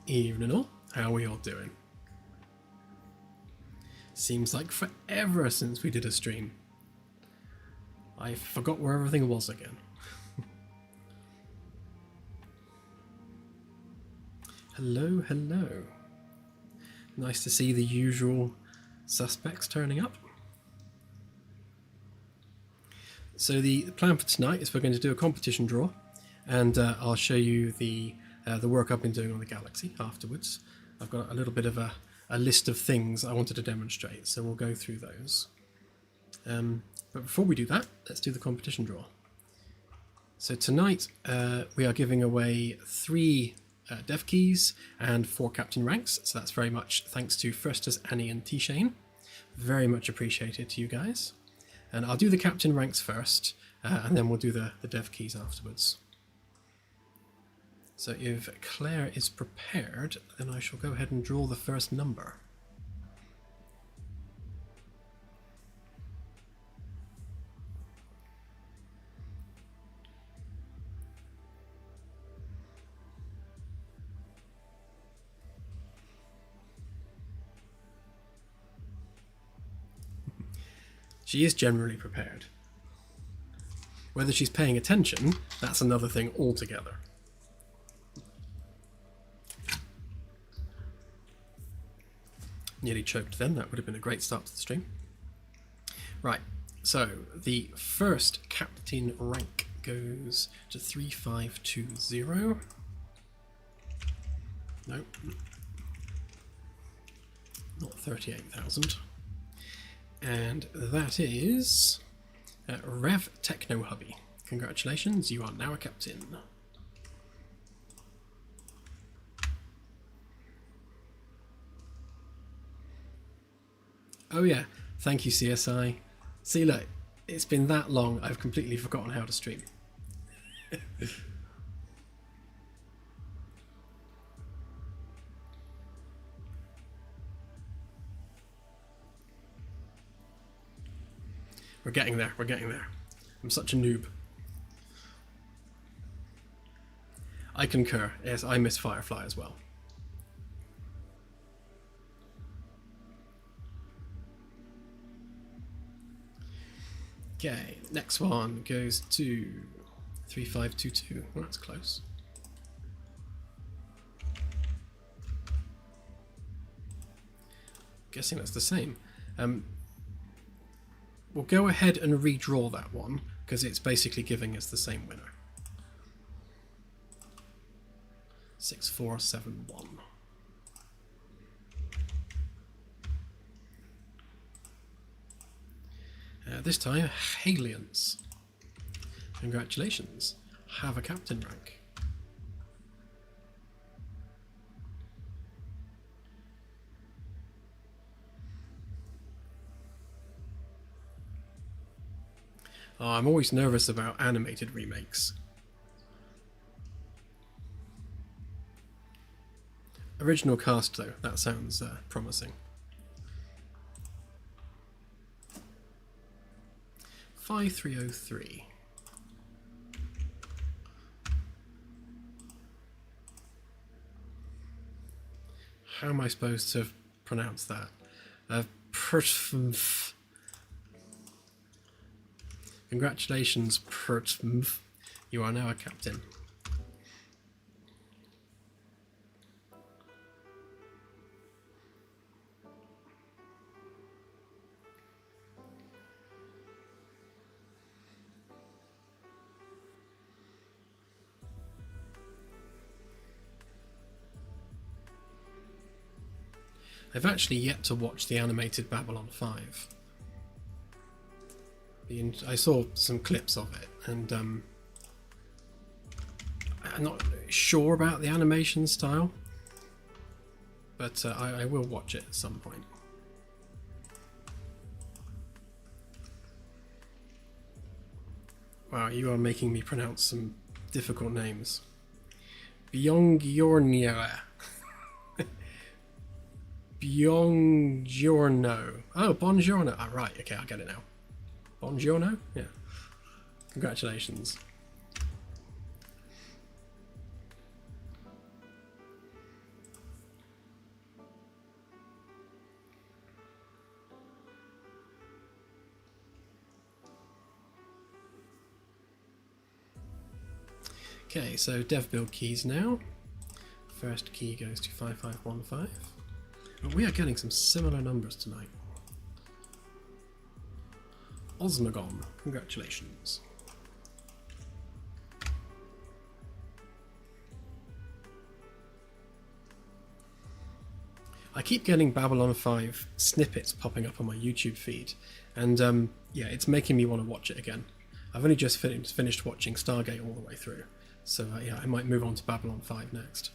Evening all, how are we all doing? Seems like forever since we did a stream. I forgot where everything was again. Hello, hello. Nice to see the usual suspects turning up. So the plan for tonight is we're going to do a competition draw, and I'll show you the work I've been doing on the Galaxy afterwards. I've got a little bit of a list of things I wanted to demonstrate, so we'll go through those. But before we do that, let's do the competition draw. So tonight we are giving away 3 dev keys and 4 captain ranks, so that's very much thanks to Fresters, Annie and T-Shane. Very much appreciated to you guys. And I'll do the captain ranks first, and then we'll do the dev keys afterwards. So if Claire is prepared, then I shall go ahead and draw the first number. She is generally prepared. Whether she's paying attention, that's another thing altogether. Nearly choked then, that would have been a great start to the stream. Right, so the first captain rank goes to 3520. Nope. Not 38,000. And that is Rev Techno Hubby. Congratulations, you are now a captain. Oh yeah, thank you CSI. See, look, it's been that long I've completely forgotten how to stream. We're getting there, we're getting there. I'm such a noob. I concur, yes, I miss Firefly as well. Okay, next one goes to 3522. Well, that's close. Guessing that's the same. We'll go ahead and redraw that one, because it's basically giving us the same winner. 6471. This time, Halions. Congratulations. Have a captain rank. Oh, I'm always nervous about animated remakes. Original cast though, that sounds promising. 5303. How am I supposed to pronounce that? Congratulations, you are now a captain. I've actually yet to watch the animated Babylon 5. I saw some clips of it, and I'm not sure about the animation style, but I will watch it at some point. Wow, you are making me pronounce some difficult names. Bjongjornia. Bjongjorno. Oh, Bongiorno. Ah, right, okay, I get it now. Bongiorno? Yeah. Congratulations. Okay, so dev build keys now. First key goes to 5515. But we are getting some similar numbers tonight. Osmogon, congratulations. I keep getting Babylon 5 snippets popping up on my YouTube feed, and yeah, it's making me want to watch it again. I've only just finished watching Stargate all the way through, so yeah, I might move on to Babylon 5 next.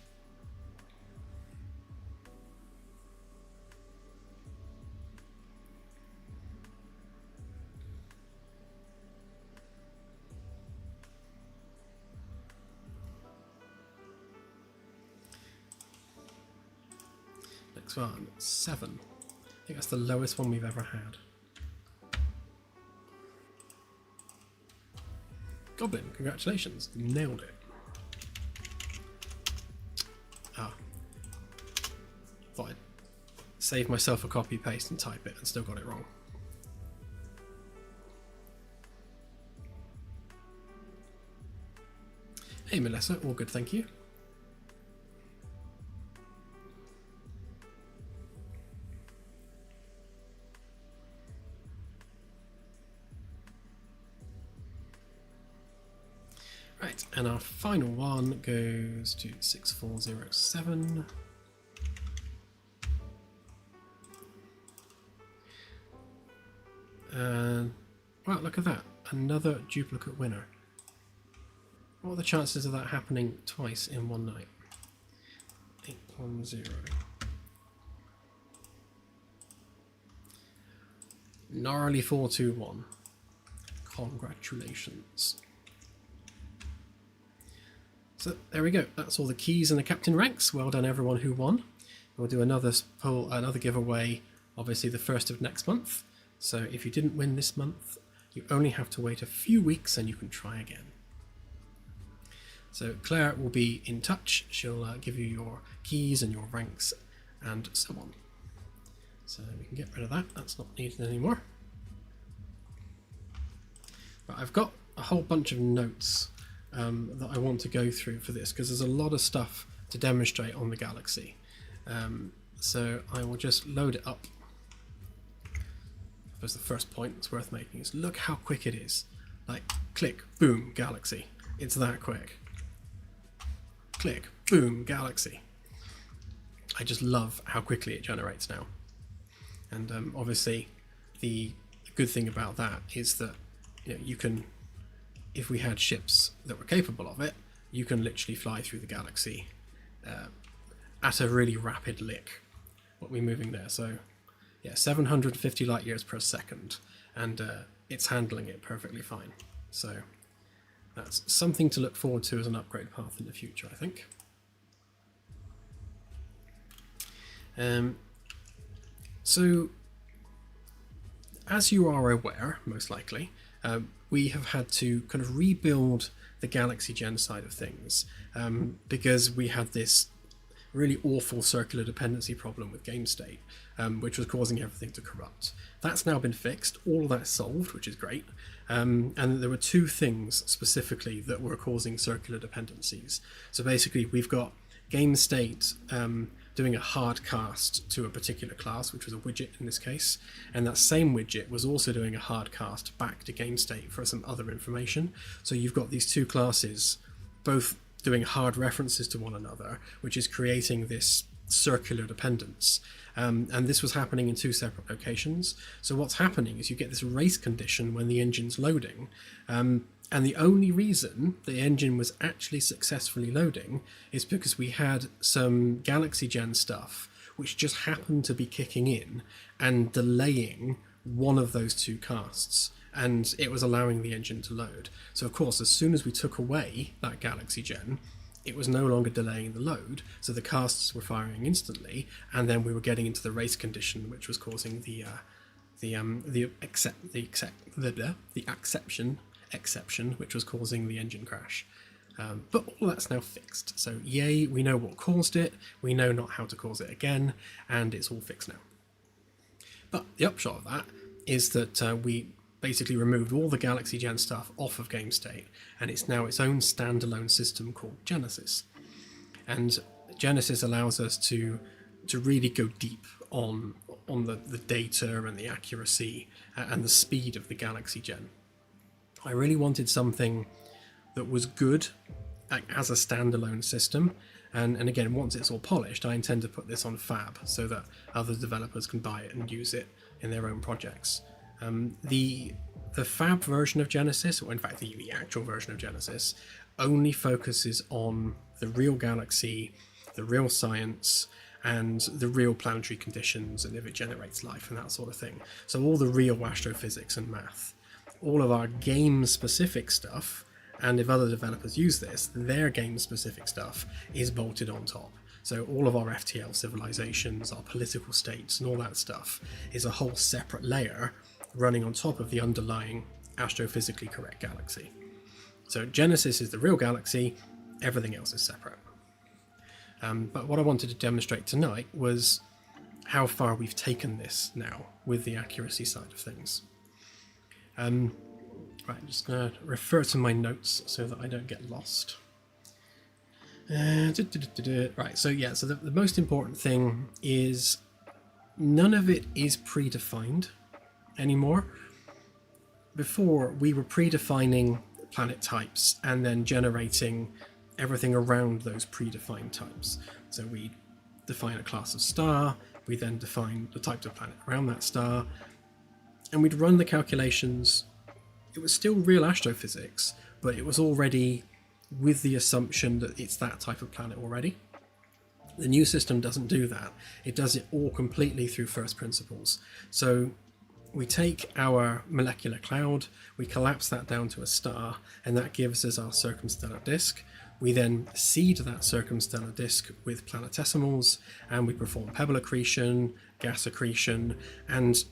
Next one, 7. I think that's the lowest one we've ever had. Goblin, congratulations, nailed it. Ah, thought I'd save myself a copy paste and type it and still got it wrong. Hey Melissa, all good, thank you. Right, and our final one goes to 6407. And wow, look at that, another duplicate winner. What are the chances of that happening twice in one night? 810. Gnarly 421. Congratulations. So there we go, that's all the keys and the captain ranks. Well done everyone who won. We'll do another poll, another giveaway, obviously the 1st of next month. So if you didn't win this month, you only have to wait a few weeks and you can try again. So Claire will be in touch. She'll give you your keys and your ranks and so on. So we can get rid of that, that's not needed anymore. But I've got a whole bunch of notes that I want to go through for this, because there's a lot of stuff to demonstrate on the Galaxy. So I will just load it up. That's the first point that's worth making, is look how quick it is. Like, click, boom, Galaxy. It's that quick. Click, boom, Galaxy. I just love how quickly it generates now. And obviously the good thing about that is that, you know, you can, if we had ships that were capable of it, you can literally fly through the galaxy at a really rapid lick. What are we moving there? So yeah, 750 light years per second, and it's handling it perfectly fine. So that's something to look forward to as an upgrade path in the future, I think. So as you are aware, most likely, we have had to kind of rebuild the Galaxy Gen side of things because we had this really awful circular dependency problem with game state, which was causing everything to corrupt. That's now been fixed, all of that's solved, which is great. And there were two things specifically that were causing circular dependencies. So basically we've got game state doing a hard cast to a particular class, which was a widget in this case, and that same widget was also doing a hard cast back to game state for some other information. So you've got these two classes both doing hard references to one another, which is creating this circular dependence. And this was happening in two separate locations. So what's happening is you get this race condition when the engine's loading, and the only reason the engine was actually successfully loading is because we had some Galaxy Gen stuff which just happened to be kicking in and delaying one of those two casts, and it was allowing the engine to load. So of course, as soon as we took away that Galaxy Gen, it was no longer delaying the load, so the casts were firing instantly, and then we were getting into the race condition, which was causing the exception, which was causing the engine crash. But all that's now fixed. So yay, we know what caused it, we know not how to cause it again, and it's all fixed now. But the upshot of that is that we basically removed all the Galaxy Gen stuff off of GameState, and it's now its own standalone system called Genesis. And Genesis allows us to really go deep on the data and the accuracy and the speed of the Galaxy Gen. I really wanted something that was good as a standalone system, and again, once it's all polished, I intend to put this on Fab so that other developers can buy it and use it in their own projects. The Fab version of Genesis, or in fact the actual version of Genesis, only focuses on the real galaxy, the real science, and the real planetary conditions, and if it generates life and that sort of thing. So all the real astrophysics and math. All of our game-specific stuff, and if other developers use this, their game-specific stuff is bolted on top. So all of our FTL civilizations, our political states, and all that stuff is a whole separate layer running on top of the underlying astrophysically correct galaxy. So Genesis is the real galaxy, everything else is separate. But what I wanted to demonstrate tonight was how far we've taken this now with the accuracy side of things. Right, I'm just going to refer to my notes so that I don't get lost. Right, so yeah, so the most important thing is none of it is predefined anymore. Before, we were predefining planet types and then generating everything around those predefined types. So we define a class of star, we then define the types of planet around that star, and we'd run the calculations. It was still real astrophysics, but it was already with the assumption that it's that type of planet already. The new system doesn't do that. It does it all completely through first principles. So we take our molecular cloud, we collapse that down to a star, and that gives us our circumstellar disk. We then seed that circumstellar disk with planetesimals, and we perform pebble accretion, gas accretion, and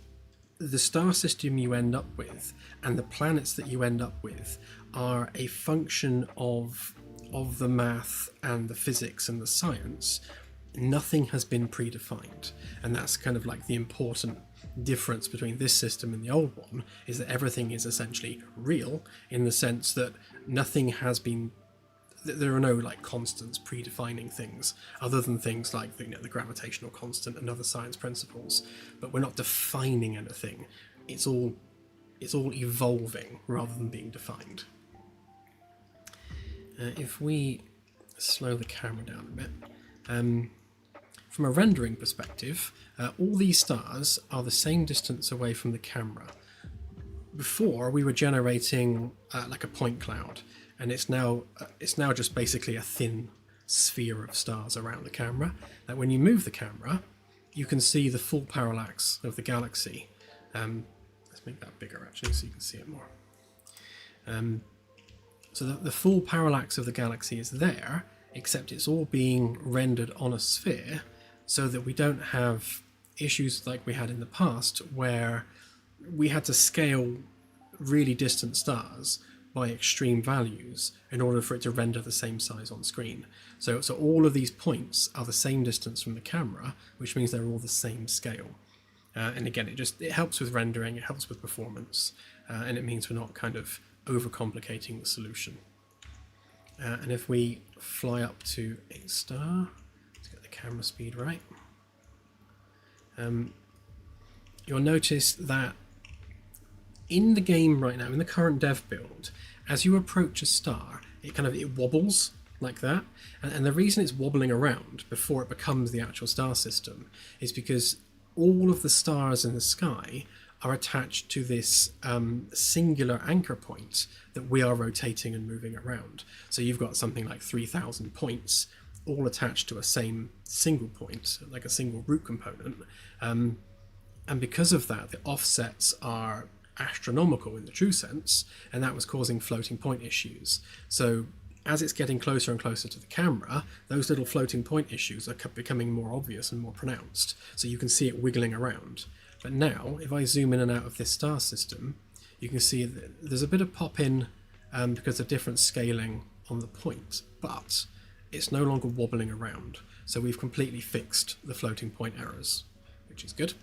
the star system you end up with and the planets that you end up with are a function of the math and the physics and the science. Nothing has been predefined, and that's kind of like the important difference between this system and the old one, is that everything is essentially real in the sense that nothing has been, there are no like constants predefining things other than things like the gravitational constant and other science principles, but we're not defining anything. It's all evolving rather than being defined. If we slow the camera down a bit, from a rendering perspective, all these stars are the same distance away from the camera. Before, we were generating like a point cloud, and it's now just basically a thin sphere of stars around the camera. That when you move the camera, you can see the full parallax of the galaxy. Let's make that bigger actually, so you can see it more. So the full parallax of the galaxy is there, except it's all being rendered on a sphere, so that we don't have issues like we had in the past, where we had to scale really distant stars by extreme values in order for it to render the same size on screen. So all of these points are the same distance from the camera, which means they're all the same scale. And again, it helps with rendering, it helps with performance, and it means we're not kind of overcomplicating the solution. And if we fly up to a star, let's get the camera speed right, you'll notice that in the game right now, in the current dev build, as you approach a star, it wobbles like that. And the reason it's wobbling around before it becomes the actual star system is because all of the stars in the sky are attached to this singular anchor point that we are rotating and moving around. So you've got something like 3,000 points all attached to a same single point, like a single root component. And because of that, the offsets are astronomical in the true sense, and that was causing floating point issues. So as it's getting closer and closer to the camera, those little floating point issues are becoming more obvious and more pronounced, so you can see it wiggling around. But now, if I zoom in and out of this star system, you can see that there's a bit of pop-in because of different scaling on the point, but it's no longer wobbling around. So we've completely fixed the floating point errors, which is good.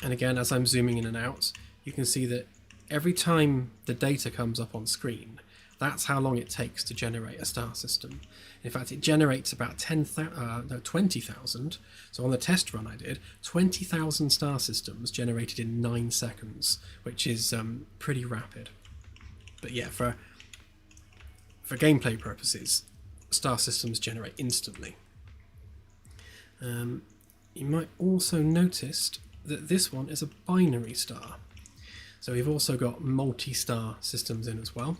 And again, as I'm zooming in and out, you can see that every time the data comes up on screen, that's how long it takes to generate a star system. In fact, it generates about 20,000. So on the test run I did, 20,000 star systems generated in 9 seconds, which is pretty rapid. But yeah, for gameplay purposes, star systems generate instantly. You might also noticed that this one is a binary star. So we've also got multi-star systems in as well.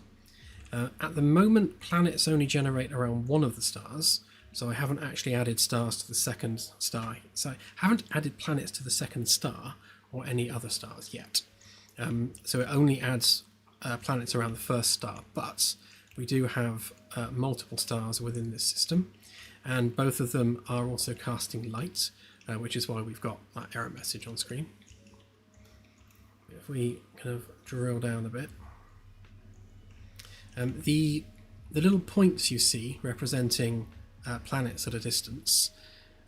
At the moment, planets only generate around one of the stars, so I haven't actually added stars to the second star. So I haven't added planets to the second star or any other stars yet. So it only adds planets around the first star, but we do have multiple stars within this system, and both of them are also casting light, which is why we've got that error message on screen. If we kind of drill down a bit, the little points you see representing planets at a distance,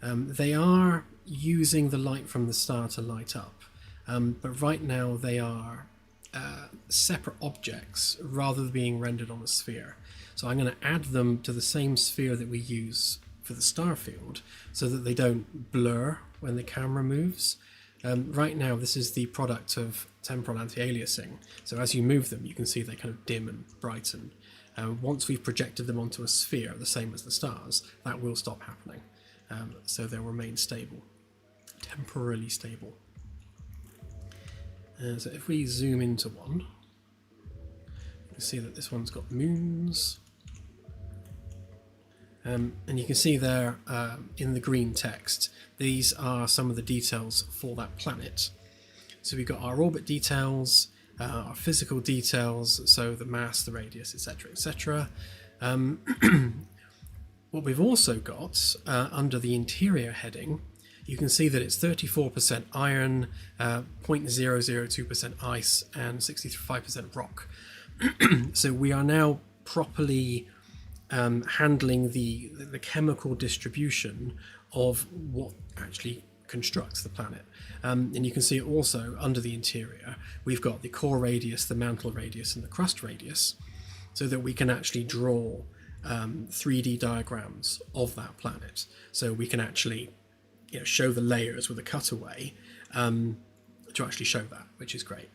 they are using the light from the star to light up, but right now they are separate objects rather than being rendered on a sphere. So I'm going to add them to the same sphere that we use for the star field so that they don't blur when the camera moves. Right now this is the product of temporal anti-aliasing, so as you move them you can see they kind of dim and brighten. Once we've projected them onto a sphere, the same as the stars, that will stop happening. So they'll remain stable, temporarily stable. So if we zoom into one, you can see that this one's got moons. And you can see there in the green text, these are some of the details for that planet. So we've got our orbit details, our physical details, so the mass, the radius, etc., etc. What we've also got under the interior heading, you can see that it's 34% iron, 0.002% ice, and 65% rock. So we are now properly handling the chemical distribution of what actually constructs the planet. And you can see also under the interior, we've got the core radius, the mantle radius, and the crust radius, so that we can actually draw 3D diagrams of that planet. So we can actually show the layers with a cutaway to actually show that, which is great.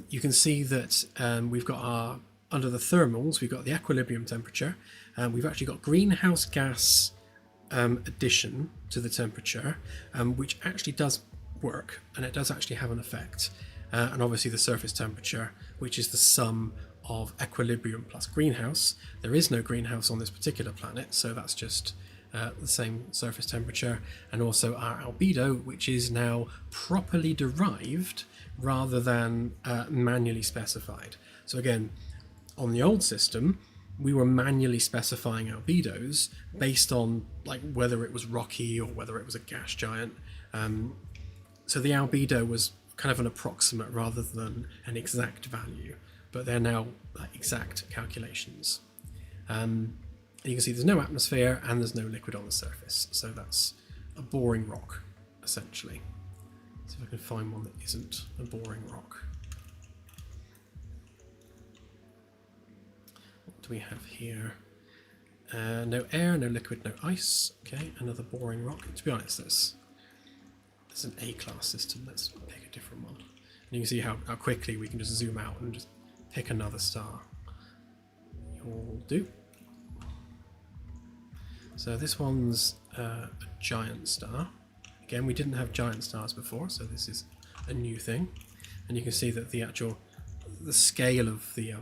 You can see that we've got under the thermals, we've got the equilibrium temperature. We've actually got greenhouse gas addition to the temperature, which actually does work, and it does actually have an effect. And obviously the surface temperature, which is the sum of equilibrium plus greenhouse. There is no greenhouse on this particular planet, so that's just the same surface temperature. And also our albedo, which is now properly derived rather than manually specified. So again, on the old system, we were manually specifying albedos based on whether it was rocky or whether it was a gas giant. So the albedo was kind of an approximate rather than an exact value, but they're now exact calculations. You can see there's no atmosphere and there's no liquid on the surface, so that's a boring rock, essentially. See if I can find one that isn't a boring rock. What do we have here? No air, no liquid, no ice. Okay, another boring rock. To be honest, this is an A-class system. Let's pick a different one. And you can see how quickly we can just zoom out and just pick another star. You'll do. So this one's a giant star. Again, we didn't have giant stars before, so this is a new thing. And you can see that the scale of the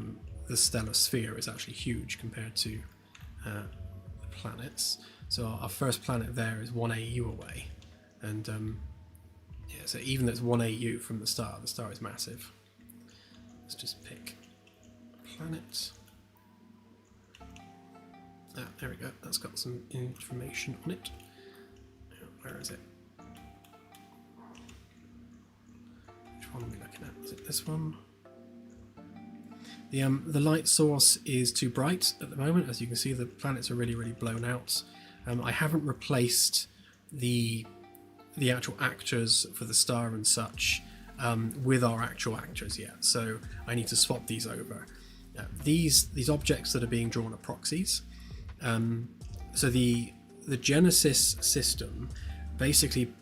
stellar sphere is actually huge compared to the planets. So our first planet there is 1 AU away, and yeah, so even though it's 1 AU from the star is massive. Let's just pick a planet. Ah, there we go, that's got some information on it. Where is it? Which one are we looking at? Is it this one? The light source is too bright at the moment. As you can see, the planets are really, really blown out. I haven't replaced the actual actors for the star and such with our actual actors yet, so I need to swap these over. These objects that are being drawn are proxies. So the Genesis system basically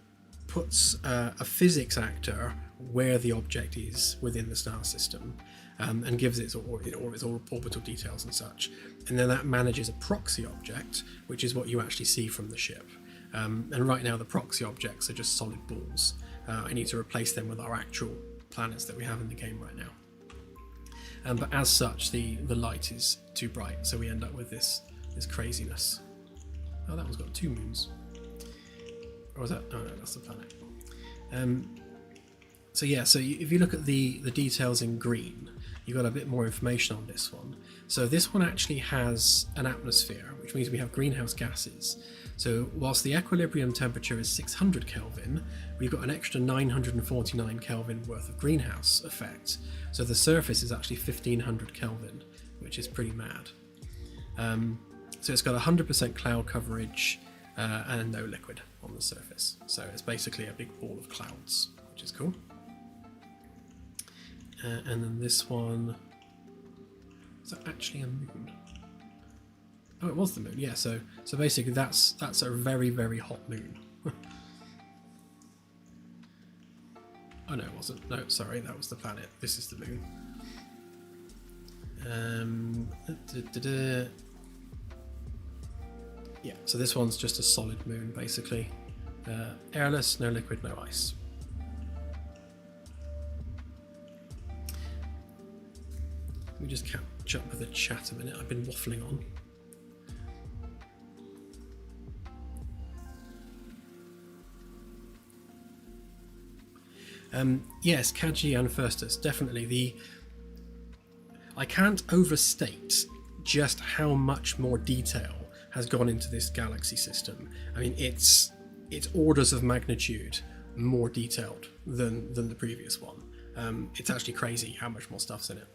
puts a physics actor where the object is within the star system, and gives it all its orbital details and such. And then that manages a proxy object, which is what you actually see from the ship. And right now the proxy objects are just solid balls. I need to replace them with our actual planets that we have in the game right now. But as such, the light is too bright, so we end up with this craziness. Oh, that one's got 2 moons. Or was that? Oh no, that's the planet. So yeah, so if you look at the details in green, you've got a bit more information on this one. So this one actually has an atmosphere, which means we have greenhouse gases. So whilst the equilibrium temperature is 600 Kelvin, we've got an extra 949 Kelvin worth of greenhouse effect. So the surface is actually 1500 Kelvin, which is pretty mad. So it's got 100% cloud coverage and no liquid on the surface. So it's basically a big ball of clouds, which is cool. And then this one, is that actually a moon? Oh, it was the moon. Yeah. So basically, that's a very, very hot moon. Oh no, it wasn't. No, sorry, that was the planet. This is the moon. Yeah. So this one's just a solid moon, basically. Airless, no liquid, no ice. Let me just catch up with the chat a minute. I've been waffling on. Yes, Kaji and Firstus, definitely. I can't overstate just how much more detail has gone into this galaxy system. I mean, it's orders of magnitude more detailed than the previous one. It's actually crazy how much more stuff's in it.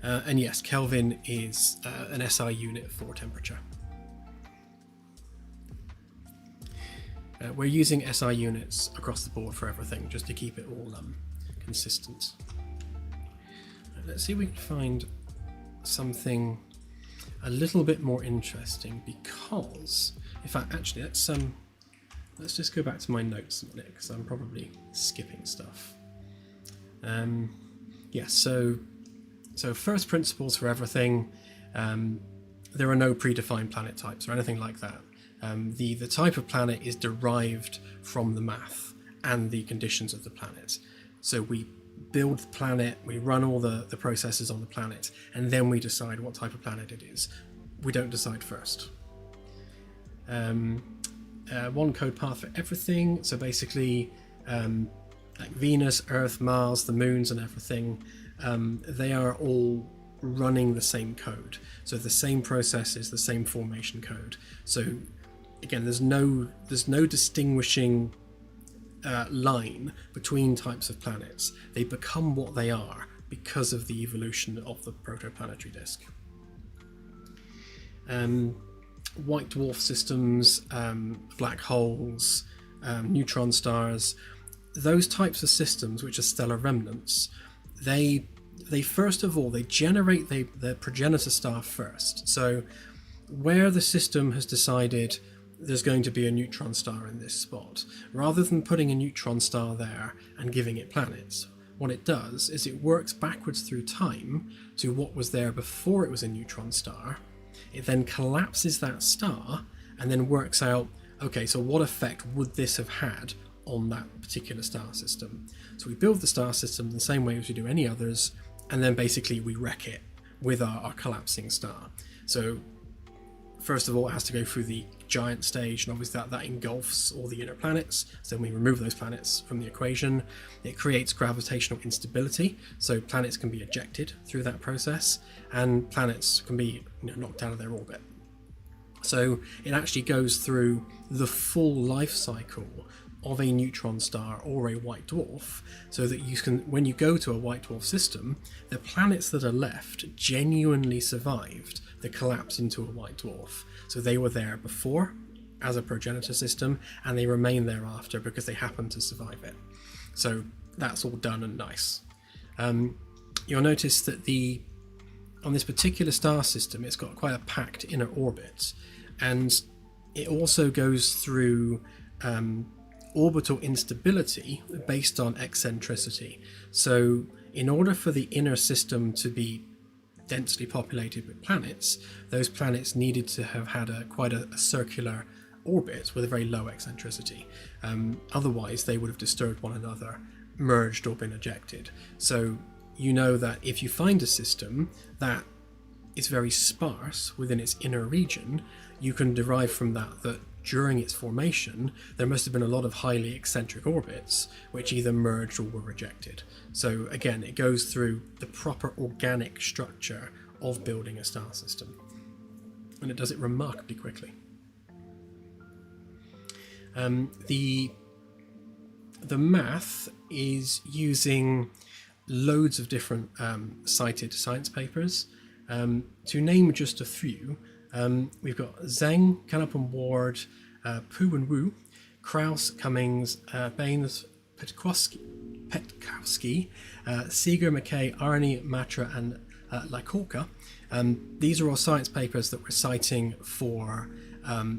And yes, Kelvin is an SI unit for temperature. We're using SI units across the board for everything, just to keep it all consistent. Let's see if we can find something a little bit more interesting, because, in fact, actually, let's just go back to my notes a minute, because I'm probably skipping stuff. Yeah, so first principles for everything. There are no predefined planet types or anything like that. The type of planet is derived from the math and the conditions of the planet. So we build the planet, we run all the processes on the planet, and then we decide what type of planet it is. We don't decide first. One code path for everything. So basically, like Venus, Earth, Mars, the moons and everything, they are all running the same code. So the same processes, the same formation code. So again, there's no distinguishing line between types of planets. They become what they are because of the evolution of the protoplanetary disk. White dwarf systems, black holes, neutron stars, those types of systems, which are stellar remnants, they first of all, they generate their progenitor star first. So where the system has decided there's going to be a neutron star in this spot, rather than putting a neutron star there and giving it planets, what it does is it works backwards through time to what was there before it was a neutron star. It then collapses that star and then works out, okay, so what effect would this have had on that particular star system? So we build the star system the same way as we do any others, and then basically we wreck it with our collapsing star. So first of all, it has to go through the giant stage, and obviously that engulfs all the inner planets. So when we remove those planets from the equation, it creates gravitational instability, so planets can be ejected through that process, and planets can be knocked out of their orbit. So it actually goes through the full life cycle of a neutron star or a white dwarf, so that you can, when you go to a white dwarf system, the planets that are left genuinely survived the collapse into a white dwarf. So they were there before as a progenitor system, and they remain there after because they happened to survive it. So that's all done and nice. You'll notice that on this particular star system, it's got quite a packed inner orbit, and it also goes through orbital instability based on eccentricity. So in order for the inner system to be densely populated with planets, those planets needed to have had quite a circular orbit with a very low eccentricity. Otherwise, they would have disturbed one another, merged, or been ejected. So you know that if you find a system that is very sparse within its inner region, you can derive from that during its formation there must have been a lot of highly eccentric orbits which either merged or were rejected. So again, it goes through the proper organic structure of building a star system, and it does it remarkably quickly. The math is using loads of different cited science papers. To name just a few, we've got Zhang, Canup Ward, Pu and Wu, Krauss, Cummings, Baines, Petkowski, Seeger, McKay, Arni, Matra, and Lykorka. These are all science papers that we're citing for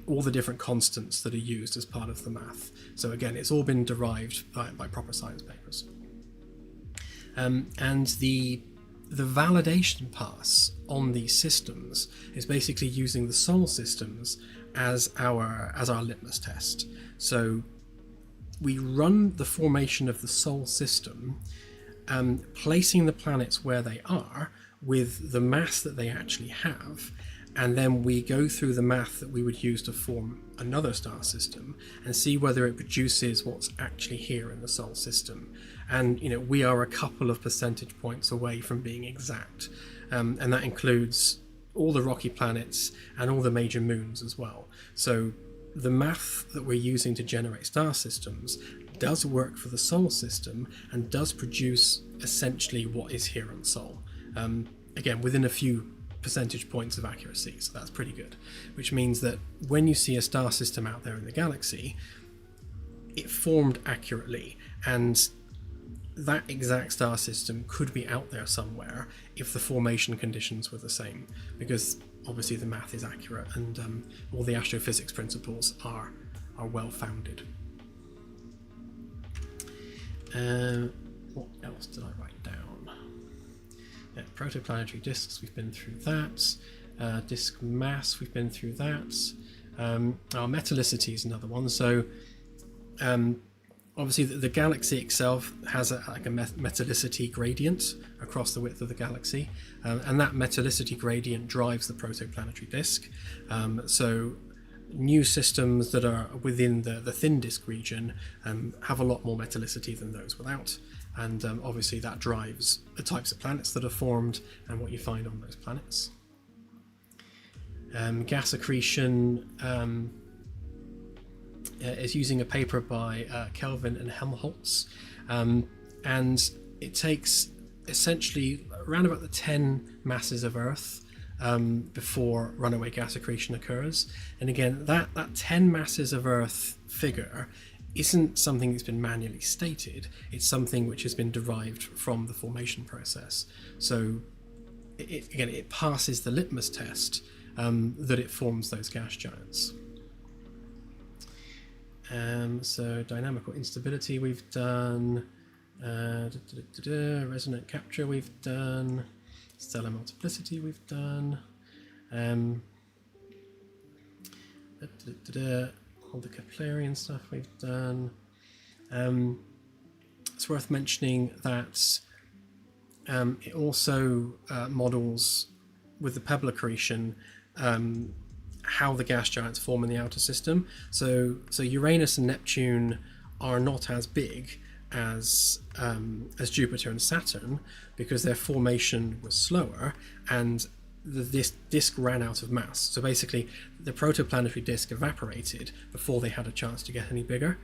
all the different constants that are used as part of the math. So again, it's all been derived by proper science papers. And the validation pass on these systems is basically using the Sol systems as our litmus test. So we run the formation of the Sol system, placing the planets where they are with the mass that they actually have, and then we go through the math that we would use to form another star system and see whether it produces what's actually here in the Sol system. And we are a couple of percentage points away from being exact, and that includes all the rocky planets and all the major moons as well. So the math that we're using to generate star systems does work for the Sol system and does produce essentially what is here on Sol. Again, within a few percentage points of accuracy, so that's pretty good, which means that when you see a star system out there in the galaxy, it formed accurately, and that exact star system could be out there somewhere if the formation conditions were the same, because obviously the math is accurate and all the astrophysics principles are well founded. What else did I write down? Yeah, protoplanetary disks, we've been through that. Disk mass, we've been through that. Metallicity is another one. So obviously the galaxy itself has a metallicity gradient across the width of the galaxy, and that metallicity gradient drives the protoplanetary disk. So new systems that are within the thin disk region have a lot more metallicity than those without, and obviously that drives the types of planets that are formed and what you find on those planets. Gas accretion is using a paper by Kelvin and Helmholtz, and it takes essentially around about the 10 masses of Earth before runaway gas accretion occurs. And again, that 10 masses of Earth figure isn't something that's been manually stated, it's something which has been derived from the formation process. So it passes the litmus test that it forms those gas giants. So dynamical instability we've done, resonant capture we've done, stellar multiplicity we've done, all the Keplerian stuff we've done. It's worth mentioning that it also models with the pebble accretion how the gas giants form in the outer system. So Uranus and Neptune are not as big as Jupiter and Saturn because their formation was slower and this disk ran out of mass. So basically the protoplanetary disk evaporated before they had a chance to get any bigger.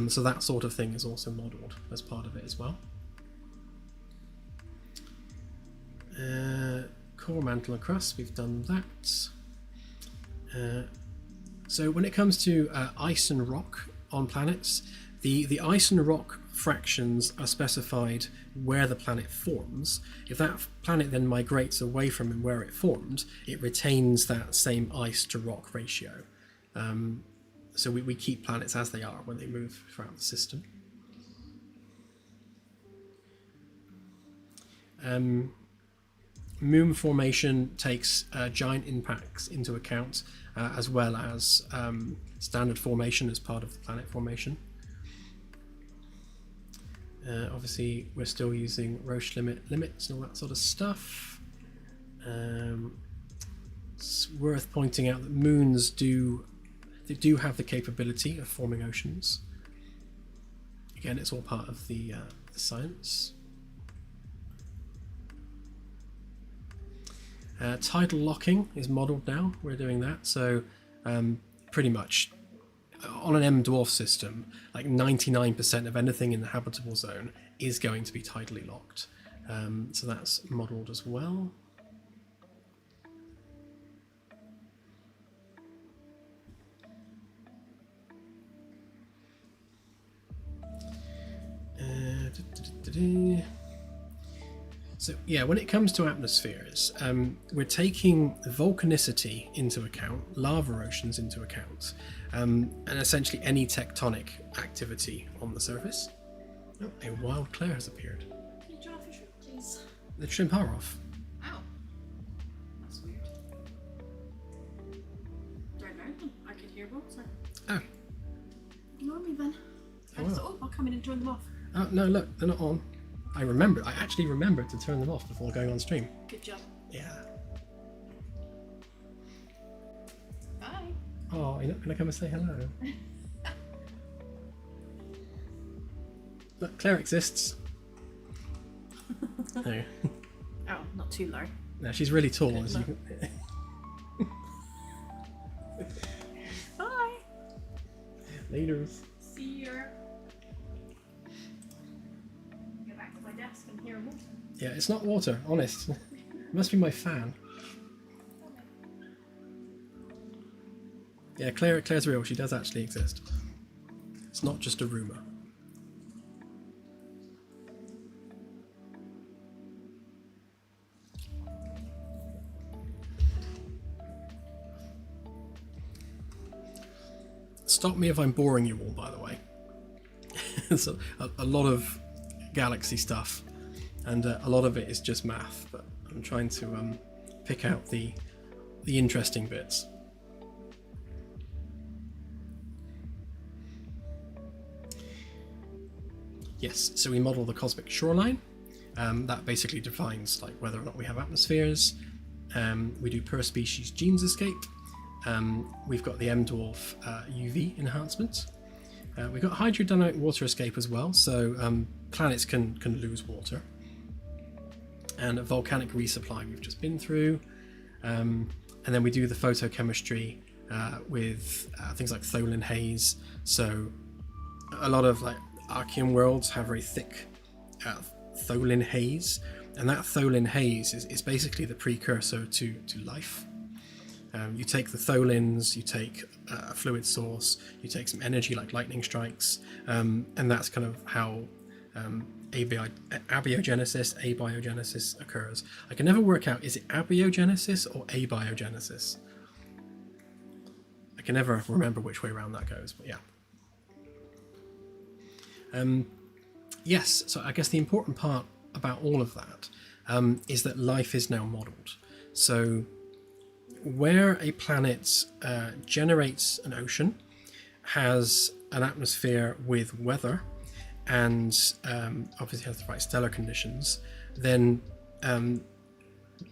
So that sort of thing is also modelled as part of it as well. Core, mantle and crust, we've done that. So when it comes to ice and rock on planets, the ice and rock fractions are specified where the planet forms. If that planet then migrates away from where it formed, it retains that same ice to rock ratio. So we keep planets as they are when they move throughout the system. Moon formation takes giant impacts into account, as well as standard formation as part of the planet formation. Obviously, we're still using Roche limits and all that sort of stuff. It's worth pointing out that moons do have the capability of forming oceans. Again, it's all part of the science. Tidal locking is modelled now. We're doing that, so pretty much on an M-dwarf system, like 99% of anything in the habitable zone is going to be tidally locked. So that's modelled as well. So yeah, when it comes to atmospheres, we're taking volcanicity into account, lava oceans into account, and essentially any tectonic activity on the surface. Oh, a wild Claire has appeared. Can you turn off your shrimp, please? The shrimp are off. Ow. That's weird. Don't know. I could hear both, so. Oh. Ignore me then. Oh, well. I'll come in and turn them off. Oh, no, look, they're not on. I actually remembered to turn them off before going on stream. Good job. Yeah. Bye. Oh, you're not going to come and say hello? Look, Claire exists. No. Oh, not too low. No, she's really tall. As you can... Bye. Laters. See you. Go back to my desk and hear water. Yeah, it's not water, honest. It must be my fan. Yeah, Claire's real. She does actually exist. It's not just a rumour. Stop me if I'm boring you all, by the way. It's a lot of galaxy stuff, and a lot of it is just math, but I'm trying to pick out the interesting bits. Yes, so we model the cosmic shoreline. That basically defines like whether or not we have atmospheres. We do per species genes escape. We've got the M-dwarf UV enhancement. We've got hydrodynamic water escape as well, so planets can lose water. And a volcanic resupply we've just been through. And then we do the photochemistry with things like tholin haze. So a lot of like Archean worlds have very thick tholin haze, and that tholin haze is basically the precursor to life. You take the tholins, you take a fluid source, you take some energy like lightning strikes, and that's kind of how abiogenesis occurs. I can never work out, is it abiogenesis or abiogenesis? I can never remember which way around that goes, but yeah. Yes, so I guess the important part about all of that is that life is now modelled. So where a planet generates an ocean, has an atmosphere with weather, and obviously has the right stellar conditions, then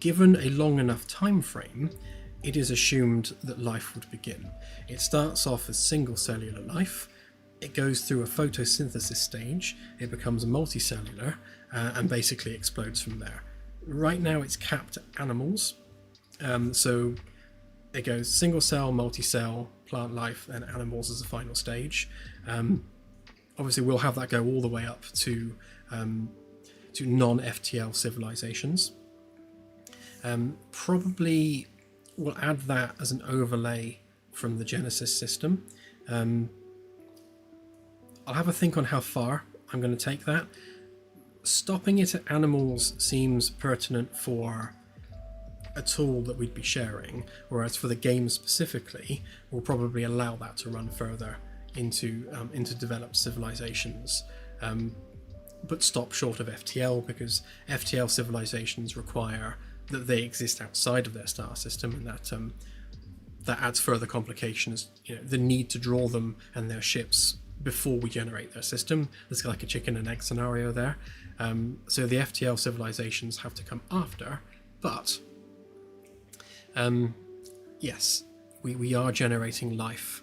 given a long enough time frame, it is assumed that life would begin. It starts off as single cellular life. It goes through a photosynthesis stage, it becomes multicellular, and basically explodes from there. Right now it's capped at animals, so it goes single cell, multi-cell, plant life, and animals as a final stage. Obviously we'll have that go all the way up to non-FTL civilizations. Probably we'll add that as an overlay from the Genesis system. I'll have a think on how far I'm going to take that. Stopping it at animals seems pertinent for a tool that we'd be sharing, whereas for the game specifically, we'll probably allow that to run further into developed civilizations, but stop short of FTL, because FTL civilizations require that they exist outside of their star system, and that adds further complications. The need to draw them and their ships before we generate their system. There's like a chicken and egg scenario there. So the FTL civilizations have to come after, but yes, we are generating life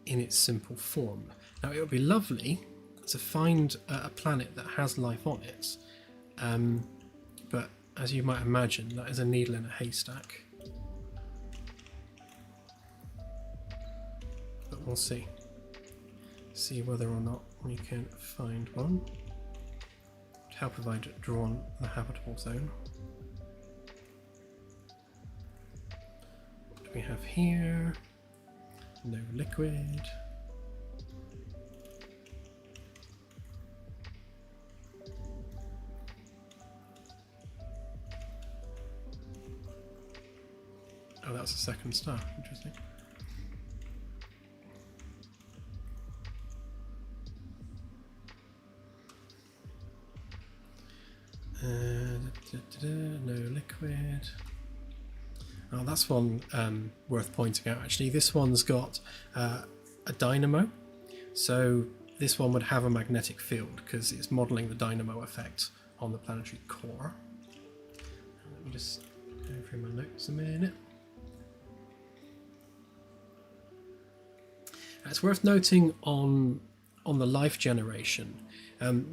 in its simple form. Now, it would be lovely to find a planet that has life on it, but as you might imagine, that is a needle in a haystack. But we'll see whether or not we can find one. It'd help if I'd drawn the habitable zone. What do we have here? No liquid. Oh, that's a second star. Interesting. No liquid. Oh, that's one worth pointing out, actually. This one's got a dynamo, so this one would have a magnetic field because it's modelling the dynamo effect on the planetary core. Let me just go through my notes a minute. It's worth noting on the life generation,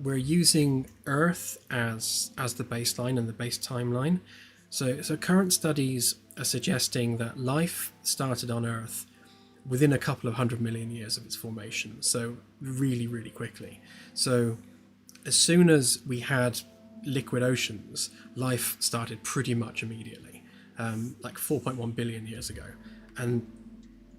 we're using Earth as the baseline and the base timeline. So current studies are suggesting that life started on Earth within a couple of 100 million years of its formation, so really, really quickly. So as soon as we had liquid oceans, life started pretty much immediately, like 4.1 billion years ago. And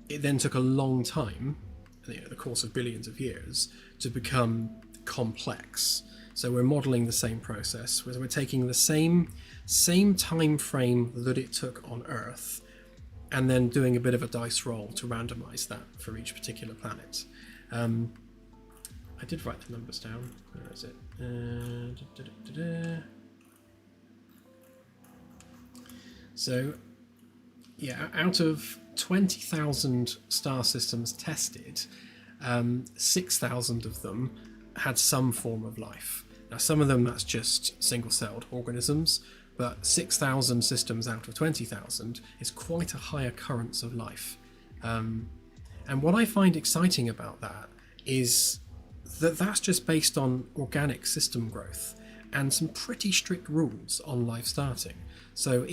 it then took a long time, the course of billions of years, to become complex. So we're modeling the same process, where we're taking the same time frame that it took on Earth, and then doing a bit of a dice roll to randomize that for each particular planet. I did write the numbers down. Where is it? So yeah, out of 20,000 star systems tested, 6,000 of them had some form of life. Now, some of them that's just single-celled organisms, but 6,000 systems out of 20,000 is quite a high occurrence of life. And what I find exciting about that is that that's just based on organic system growth and some pretty strict rules on life starting. So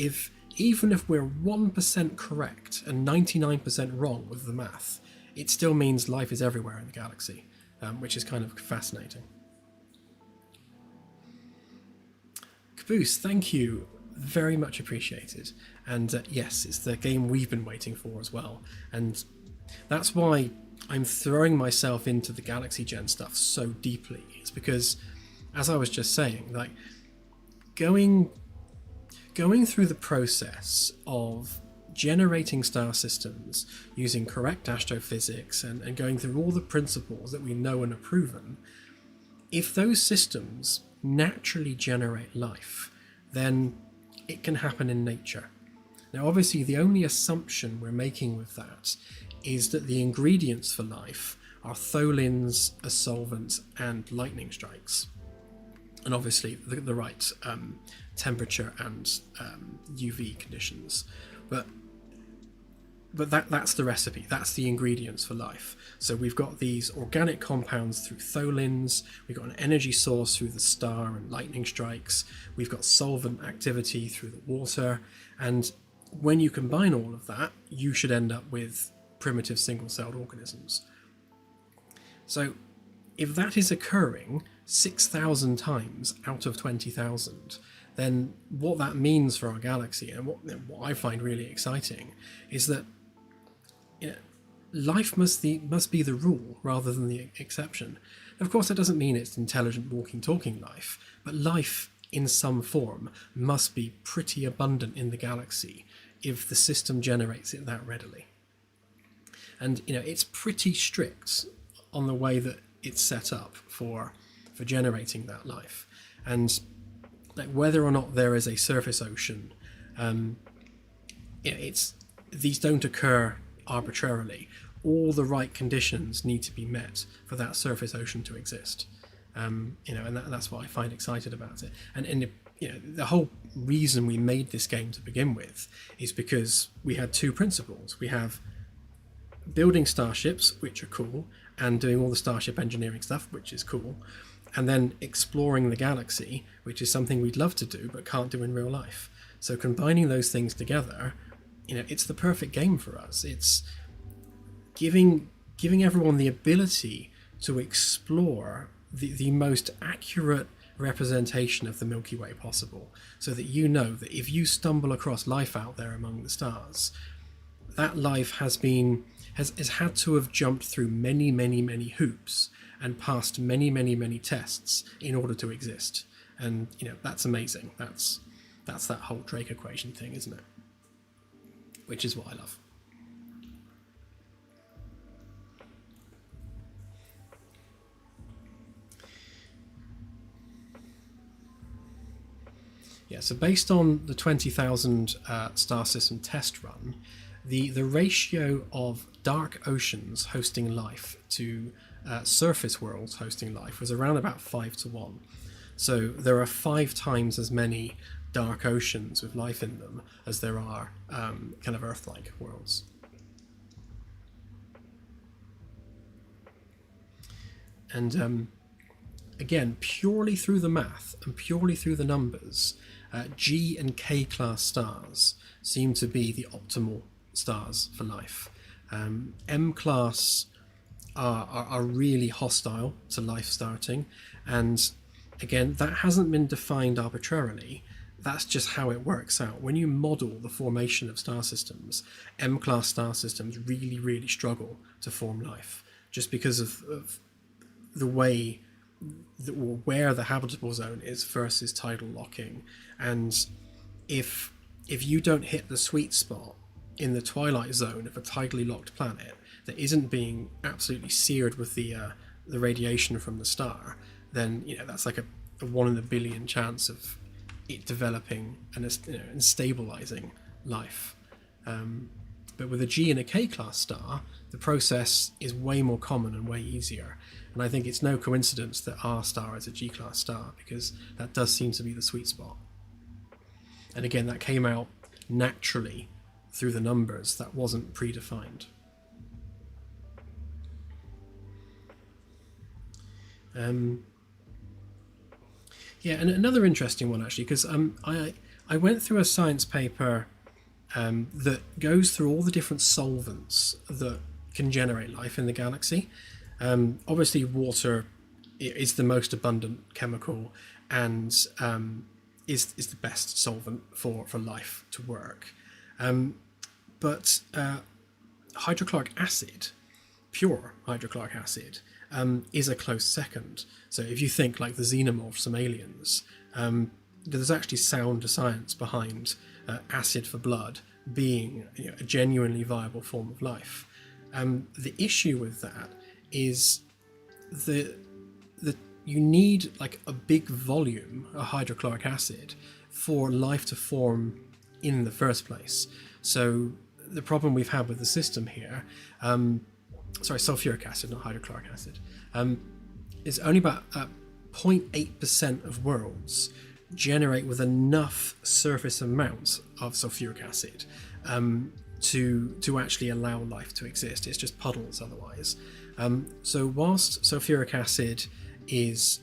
even if we're 1% correct and 99% wrong with the math, it still means life is everywhere in the galaxy, which is kind of fascinating. Caboose, thank you. Very much appreciated. And yes, it's the game we've been waiting for as well. And that's why I'm throwing myself into the Galaxy Gen stuff so deeply. It's because, as I was just saying, like going through the process of generating star systems using correct astrophysics and going through all the principles that we know and are proven, if those systems naturally generate life, then it can happen in nature. Now, obviously, the only assumption we're making with that is that the ingredients for life are tholins, a solvent, and lightning strikes. And obviously, the right temperature and UV conditions. But that's the recipe, that's the ingredients for life. So we've got these organic compounds through tholins, we've got an energy source through the star and lightning strikes, we've got solvent activity through the water, and when you combine all of that, you should end up with primitive single-celled organisms. So if that is occurring 6,000 times out of 20,000, then what that means for our galaxy, and what I find really exciting, is that life must be the rule rather than the exception. Of course, that doesn't mean it's intelligent, walking, talking life, but life in some form must be pretty abundant in the galaxy if the system generates it that readily. And it's pretty strict on the way that it's set up for generating that life. And like whether or not there is a surface ocean, these don't occur arbitrarily. All the right conditions need to be met for that surface ocean to exist. And that's what I find excited about it. And the whole reason we made this game to begin with is because we had two principles. We have building starships, which are cool, and doing all the starship engineering stuff, which is cool, and then exploring the galaxy, which is something we'd love to do but can't do in real life. So combining those things together, it's the perfect game for us. It's giving everyone the ability to explore the most accurate representation of the Milky Way possible, so that that if you stumble across life out there among the stars, that life has had to have jumped through many, many, many hoops and passed many, many, many tests in order to exist. And that's amazing. That's that whole Drake equation thing, isn't it? Which is what I love. Yeah, so based on the 20,000 star system test run, the ratio of dark oceans hosting life to surface worlds hosting life was around about 5-1. So there are 5 times as many dark oceans with life in them as there are kind of Earth-like worlds. And again, purely through the math and purely through the numbers, G and K class stars seem to be the optimal stars for life. M class are really hostile to life starting, and again, that hasn't been defined arbitrarily. That's just how it works out. When you model the formation of star systems, M class star systems really, really struggle to form life, just because of the way or where the habitable zone is versus tidal locking. And if you don't hit the sweet spot in the twilight zone of a tidally locked planet that isn't being absolutely seared with the radiation from the star, then that's like a 1 in a billion chance of it developing and stabilizing life. But with a G and a K class star, the process is way more common and way easier. And I think it's no coincidence that our star is a G class star, because that does seem to be the sweet spot. And again, that came out naturally through the numbers. That wasn't predefined. Yeah, and another interesting one actually, because I went through a science paper that goes through all the different solvents that can generate life in the galaxy. Obviously, water is the most abundant chemical and is the best solvent for life to work. But hydrochloric acid, pure hydrochloric acid, is a close second. So if you think like the xenomorphs from Aliens, there's actually sound science behind acid for blood being a genuinely viable form of life. The issue with that is that you need like a big volume of hydrochloric acid for life to form in the first place. So the problem we've had with the system here, sulfuric acid, not hydrochloric acid, is only about 0.8% of worlds generate with enough surface amount of sulfuric acid to actually allow life to exist. It's just puddles otherwise. So whilst sulfuric acid is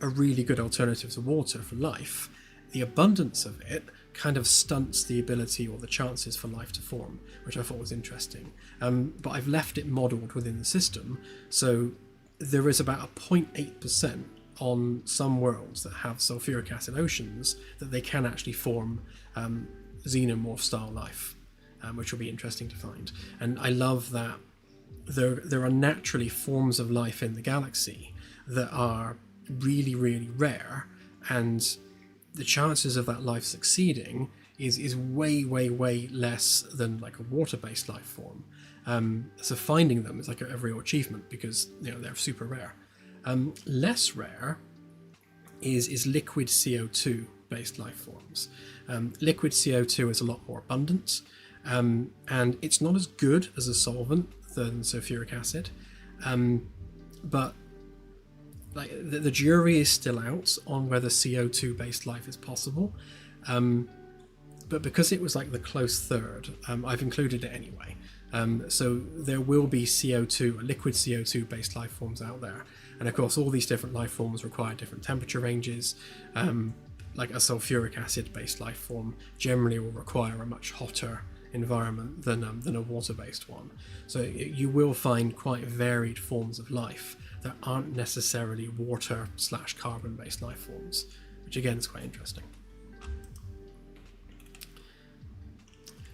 a really good alternative to water for life, the abundance of it kind of stunts the ability or the chances for life to form, which I thought was interesting. But I've left it modelled within the system, so there is about a 0.8% on some worlds that have sulfuric acid oceans that they can actually form xenomorph style life, which will be interesting to find. And I love that there are naturally forms of life in the galaxy that are really, really rare, and the chances of that life succeeding is way, way, way less than like a water-based life form. So finding them is like a real achievement because they're super rare. Less rare is liquid CO2 based life forms. Liquid CO2 is a lot more abundant, and it's not as good as a solvent than sulfuric acid, but like the jury is still out on whether CO2 based life is possible. But because it was like the close third, I've included it anyway. So there will be CO2, liquid CO2 based life forms out there. And of course, all these different life forms require different temperature ranges. Like a sulfuric acid based life form generally will require a much hotter environment than a water based one. So you will find quite varied forms of life that aren't necessarily water/carbon based life forms, which again is quite interesting.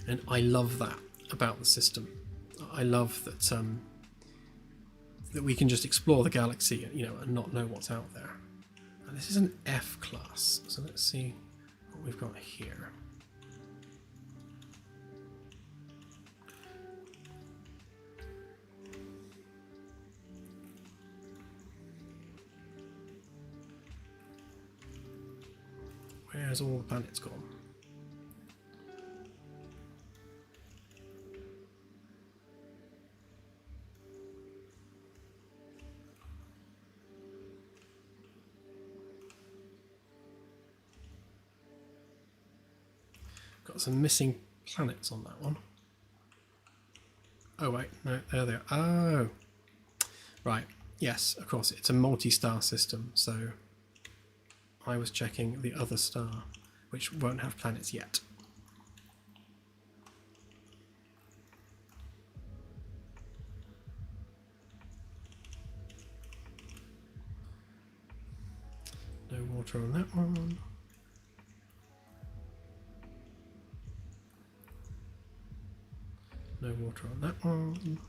And I love that about the system. I love that that we can just explore the galaxy, and not know what's out there. And this is an F class, so let's see what we've got here. Where's all the planets gone? Got some missing planets on that one. Oh wait, no, there they are. Oh, right. Yes, of course, it's a multi-star system, so I was checking the other star, which won't have planets yet. No water on that one. No water on that one.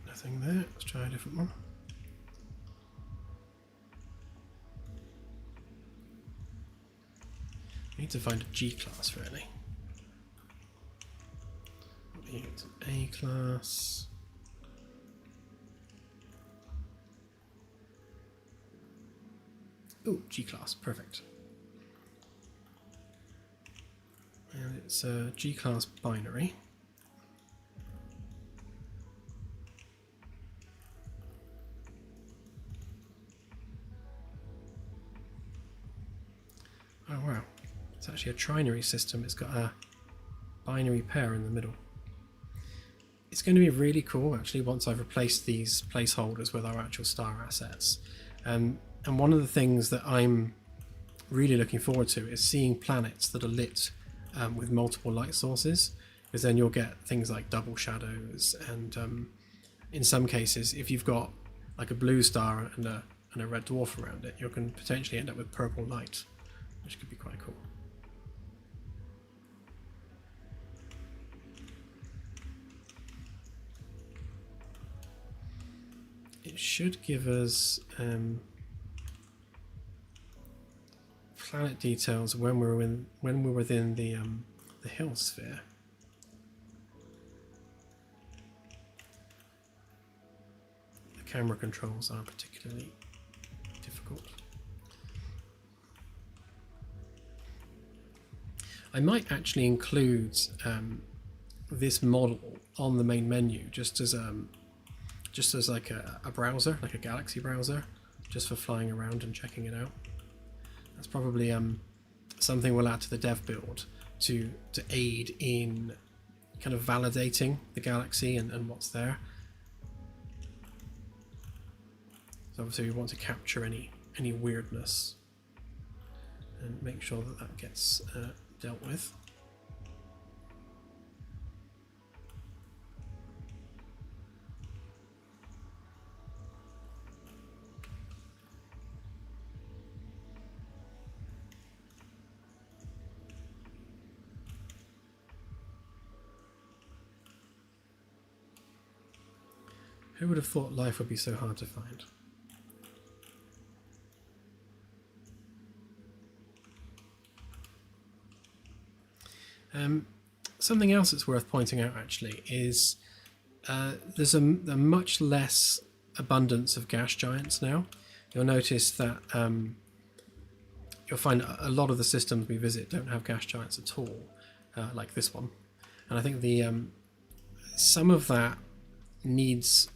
Nothing there. Let's try a different one. Need to find a G class, really. It's an A class. Oh, G class, perfect. And it's a G class binary. Oh wow. It's actually a trinary system. It's got a binary pair in the middle. It's going to be really cool actually once I've replaced these placeholders with our actual star assets. And one of the things that I'm really looking forward to is seeing planets that are lit with multiple light sources, because then you'll get things like double shadows, and in some cases if you've got like a blue star and a red dwarf around it, you can potentially end up with purple light, which could be quite cool. It should give us planet details when we're within the Hill sphere. The camera controls are particularly difficult. I might actually include this model on the main menu just as like a browser, like a Galaxy browser, just for flying around and checking it out. That's probably something we'll add to the dev build to aid in kind of validating the Galaxy and what's there. So obviously we want to capture any weirdness and make sure that gets dealt with. Who would have thought life would be so hard to find? Something else that's worth pointing out actually is there's a much less abundance of gas giants now. You'll notice that you'll find a lot of the systems we visit don't have gas giants at all, like this one. And I think some of that needs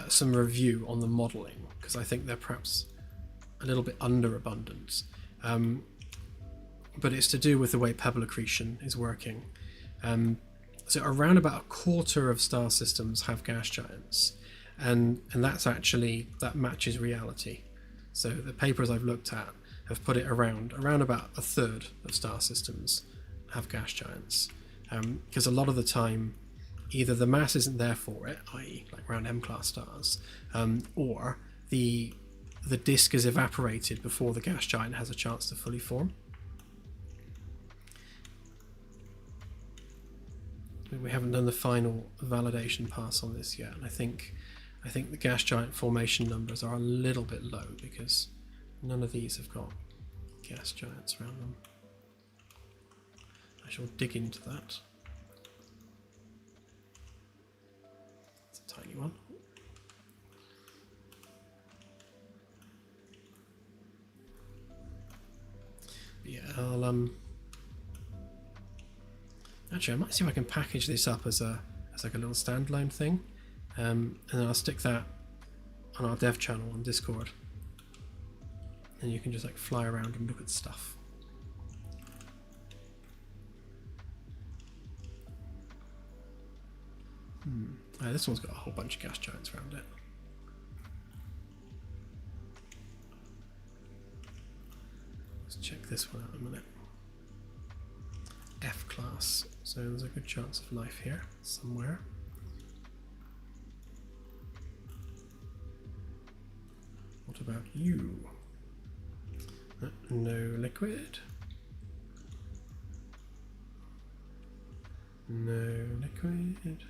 some review on the modelling, because I think they're perhaps a little bit underabundant. But it's to do with the way pebble accretion is working. So around about a quarter of star systems have gas giants, and that matches reality. So the papers I've looked at have put it around about a third of star systems have gas giants, because a lot of the time either the mass isn't there for it, i.e. like around M-class stars, or the disk is evaporated before the gas giant has a chance to fully form. We haven't done the final validation pass on this yet, and I think the gas giant formation numbers are a little bit low because none of these have got gas giants around them. I shall dig into that. It's a tiny one. But yeah, actually, I might see if I can package this up as like a little standalone thing, and then I'll stick that on our dev channel on Discord, and you can just like fly around and look at stuff. This one's got a whole bunch of gas giants around it. Let's check this one out in a minute. F class, so there's a good chance of life here somewhere. What about you? No liquid. No liquid.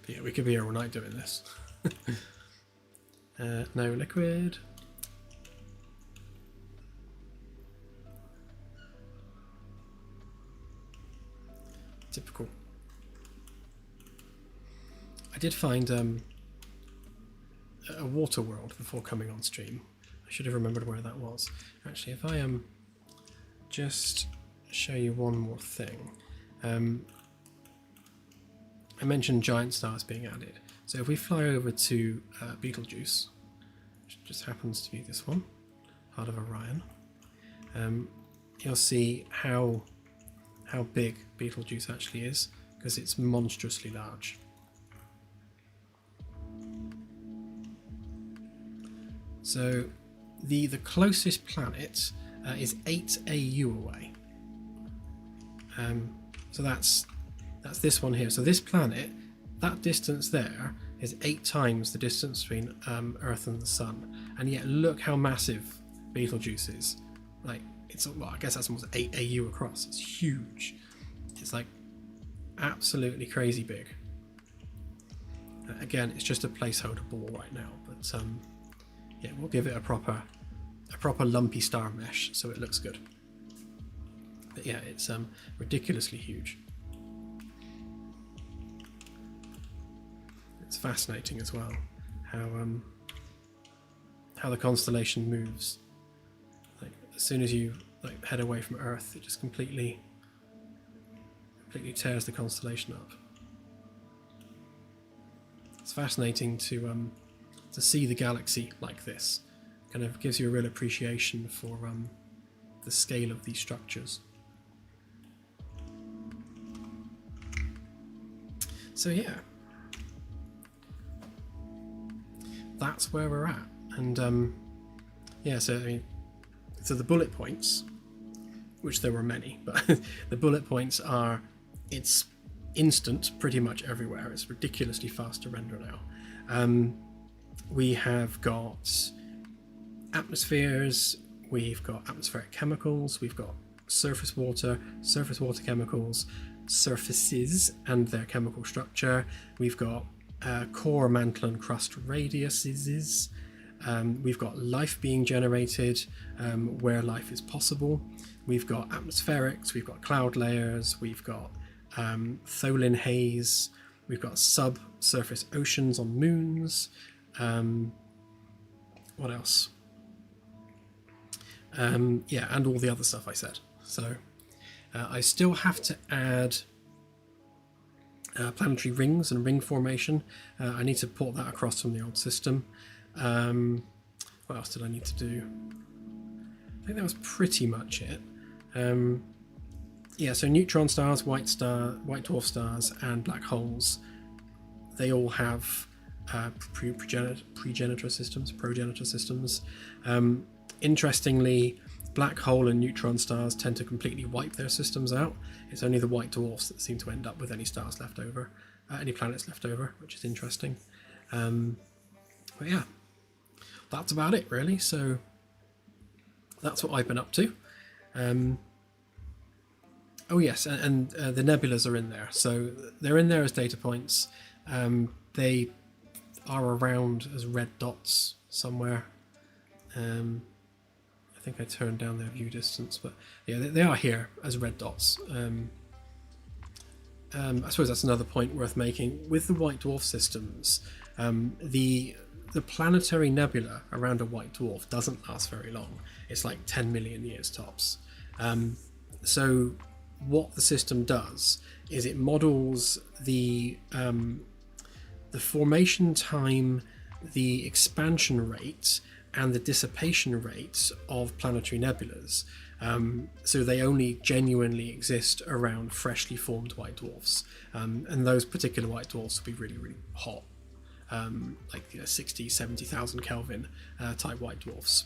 Yeah, we could be here all night doing this. No liquid. Typical. I did find a water world before coming on stream. I should have remembered where that was. Actually, if I just show you one more thing. I mentioned giant stars being added. So if we fly over to Betelgeuse, which just happens to be this one, part of Orion, you'll see how big Betelgeuse actually is, because it's monstrously large. So the closest planet is 8 AU away. So that's this one here. So this planet, that distance there is 8 times the distance between Earth and the Sun, and yet look how massive Betelgeuse is. Like, it's, well, I guess that's almost 8 AU across. It's huge. It's like absolutely crazy big. Again, it's just a placeholder ball right now, but yeah, we'll give it a proper lumpy star mesh so it looks good. But yeah, it's ridiculously huge. It's fascinating as well how the constellation moves. Like, as soon as you like head away from Earth, it just completely tears the constellation up. It's fascinating to see the galaxy like this. Kind of gives you a real appreciation for the scale of these structures. So yeah, that's where we're at. And yeah, so I mean, so the bullet points, which there were many, but the bullet points are, it's instant pretty much everywhere. It's ridiculously fast to render now. We have got atmospheres, we've got atmospheric chemicals, we've got surface water chemicals, surfaces and their chemical structure. We've got core, mantle and crust radiuses. We've got life being generated where life is possible. We've got atmospherics, we've got cloud layers, we've got tholin haze, we've got subsurface oceans on moons. What else? Yeah, and all the other stuff I said. So I still have to add planetary rings and ring formation. I need to port that across from the old system. What else did I need to do? I think that was pretty much it. Yeah, so neutron stars, white dwarf stars, and black holes, they all have progenitor systems. Interestingly, black hole and neutron stars tend to completely wipe their systems out. It's only the white dwarfs that seem to end up with any stars left over, any planets left over, which is interesting. But yeah, that's about it really. So that's what I've been up to. Oh yes, and the nebulas are in there. So they're in there as data points. They are around as red dots somewhere. I think I turned down their view distance, but yeah, they are here as red dots. I suppose that's another point worth making. With the white dwarf systems, the planetary nebula around a white dwarf doesn't last very long. It's like 10 million years tops. So what the system does is it models the formation time, the expansion rate, and the dissipation rates of planetary nebulas. So they only genuinely exist around freshly formed white dwarfs. And those particular white dwarfs will be really, really hot, like 60, 70,000 Kelvin type white dwarfs.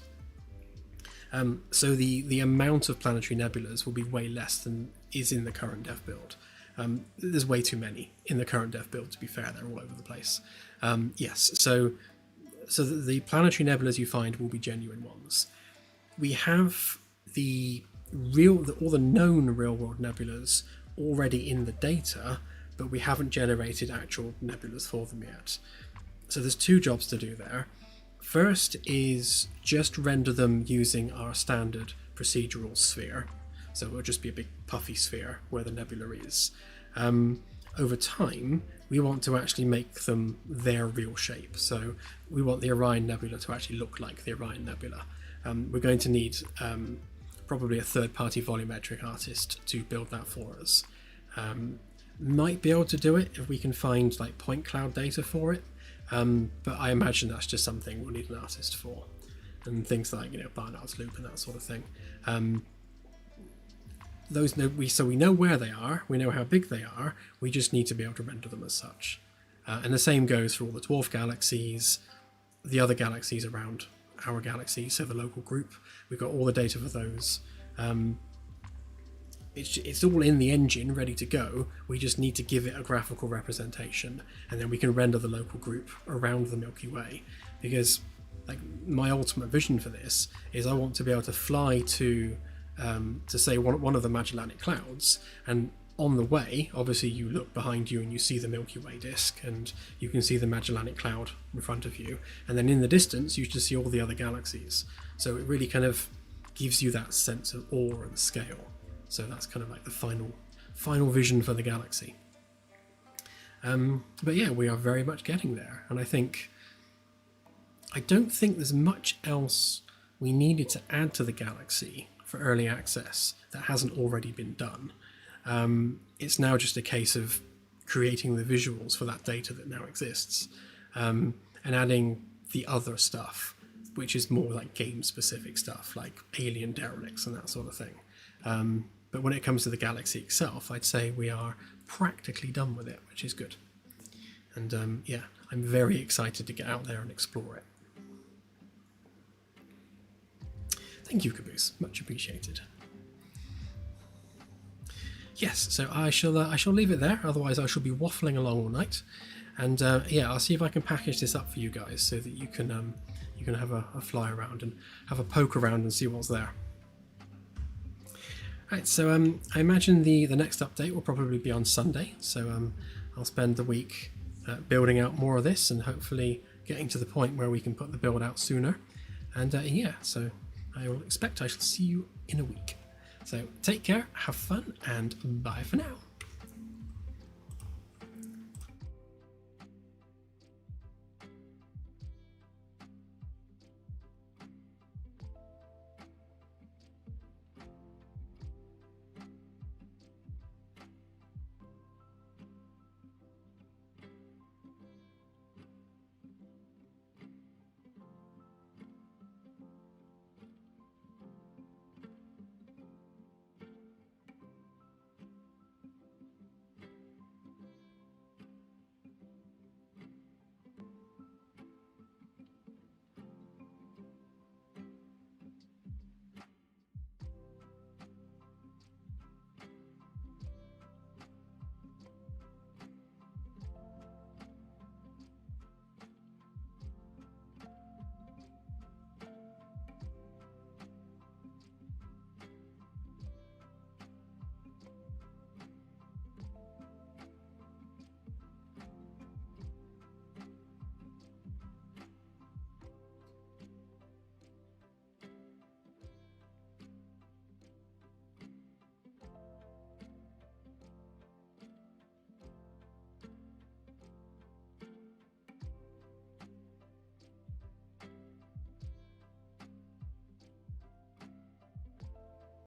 So the amount of planetary nebulas will be way less than is in the current dev build. There's way too many in the current dev build, to be fair. They're all over the place. Yes, so the planetary nebulas you find will be genuine ones. We have all the known real-world nebulas already in the data, but we haven't generated actual nebulas for them yet. So there's two jobs to do there. First is just render them using our standard procedural sphere. So it'll just be a big puffy sphere where the nebula is. Over time, we want to actually make them their real shape. So we want the Orion Nebula to actually look like the Orion Nebula. We're going to need probably a third-party volumetric artist to build that for us. Might be able to do it if we can find like point cloud data for it, but I imagine that's just something we'll need an artist for. And things like Barnard's loop and that sort of thing. So we know where they are, we know how big they are, we just need to be able to render them as such. And the same goes for all the dwarf galaxies, the other galaxies around our galaxy, so the local group. We've got all the data for those. It's all in the engine, ready to go. We just need to give it a graphical representation, and then we can render the local group around the Milky Way. Because like my ultimate vision for this is I want to be able to fly to say one of the Magellanic Clouds, and on the way, obviously you look behind you and you see the Milky Way disk, and you can see the Magellanic Cloud in front of you, and then in the distance you just see all the other galaxies. So it really kind of gives you that sense of awe and scale. So that's kind of like the final vision for the galaxy. But yeah, we are very much getting there, and I don't think there's much else we needed to add to the galaxy for early access that hasn't already been done. It's now just a case of creating the visuals for that data that now exists, and adding the other stuff, which is more like game specific stuff like alien derelicts and that sort of thing. But when it comes to the galaxy itself, I'd say we are practically done with it, which is good. And yeah, I'm very excited to get out there and explore it. Thank you, Caboose. Much appreciated. Yes, so I shall leave it there. Otherwise, I shall be waffling along all night. And yeah, I'll see if I can package this up for you guys so that you can you can have a fly around and have a poke around and see what's there. Right, so I imagine the next update will probably be on Sunday, so I'll spend the week building out more of this and hopefully getting to the point where we can put the build out sooner. And yeah, so I will expect I shall see you in a week. So take care, have fun, and bye for now.